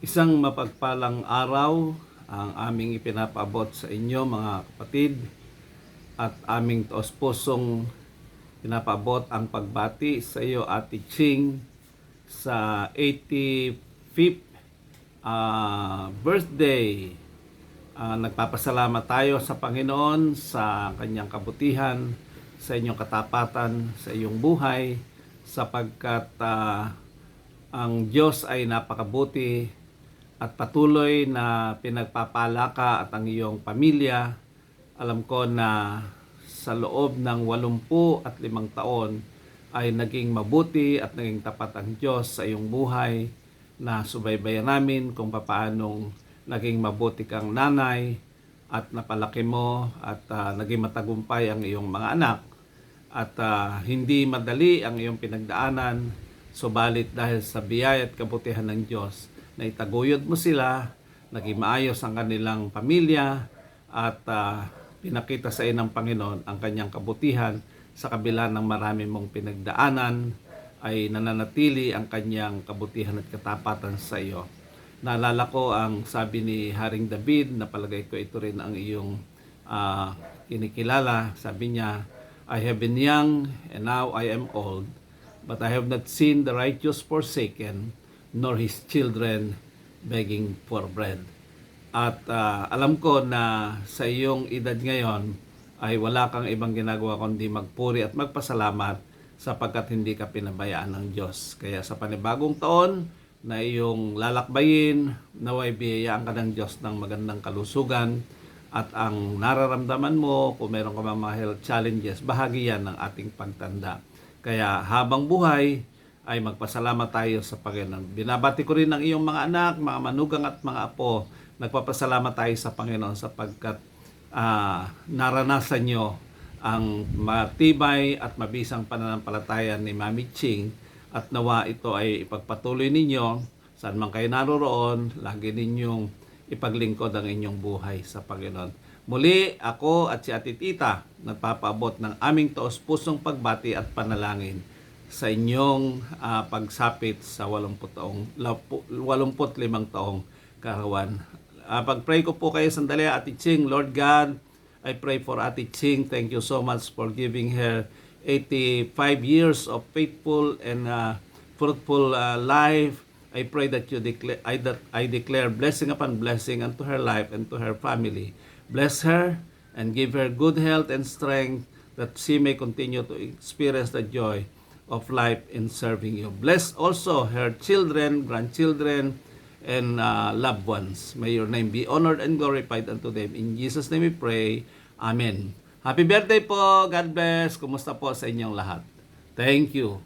Isang mapagpalang araw ang aming ipinapaabot sa inyo mga kapatid at aming taos-pusong pinapaabot ang pagbati sa iyo Ate Ching sa 85th birthday. Nagpapasalamat tayo sa Panginoon sa kanyang kabutihan, sa inyong katapatan, sa iyong buhay sapagkat ang Diyos ay napakabuti at patuloy na pinagpapala ka at ang iyong pamilya. Alam ko na sa loob ng 85 taon ay naging mabuti at naging tapat ang Diyos sa iyong buhay, na subaybayan namin kung paanong naging mabuti kang nanay at napalaki mo at naging matagumpay ang iyong mga anak. At hindi madali ang iyong pinagdaanan, subalit dahil sa biyaya at kabutihan ng Diyos, na itaguyod mo sila, naging maayos ang kanilang pamilya at pinakita sa iyo ng Panginoon ang kanyang kabutihan sa kabila ng marami mong pinagdaanan, ay nananatili ang kanyang kabutihan at katapatan sa iyo. Naalala ko ang sabi ni Haring David, na palagay ko ito rin ang iyong kinikilala. Sabi niya, I have been young and now I am old, but I have not seen the righteous forsaken, nor his children begging for bread. At alam ko na sa iyong edad ngayon ay wala kang ibang ginagawa kundi magpuri at magpasalamat sapagkat hindi ka pinabayaan ng Diyos. Kaya sa panibagong taon na iyong lalakbayin, naway biyayaan ka ng Diyos ng magandang kalusugan, at ang nararamdaman mo, kung meron ka mga health challenges, bahagi yan ng ating pagtanda. Kaya habang buhay ay magpasalamat tayo sa Panginoon. Binabati ko rin ang iyong mga anak, mga manugang at mga apo. Nagpapasalamat tayo sa Panginoon sapagkat naranasan nyo ang matibay at mabisang pananampalataya ni Mami Ching, at nawa ito ay ipagpatuloy ninyo saan man kayo naroroon. Lagi ninyong ipaglingkod ang inyong buhay sa Panginoon. Muli, ako at si Ate Tita nagpapaabot ng aming taos-pusong pagbati at panalangin sa inyong pagsapit sa 85 taong karawan. Pag-pray ko po kayo sandali, Ate Ching. Lord God, I pray for Ate Ching. Thank you so much for giving her 85 years of faithful and fruitful life. I pray that I declare blessing upon blessing unto her life and to her family. Bless her and give her good health and strength, that she may continue to experience the joy of life in serving you. Bless also her children, grandchildren, and loved ones. May your name be honored and glorified unto them. In Jesus' name we pray. Amen. Happy birthday po. God bless. Kumusta po sa inyong lahat? Thank you.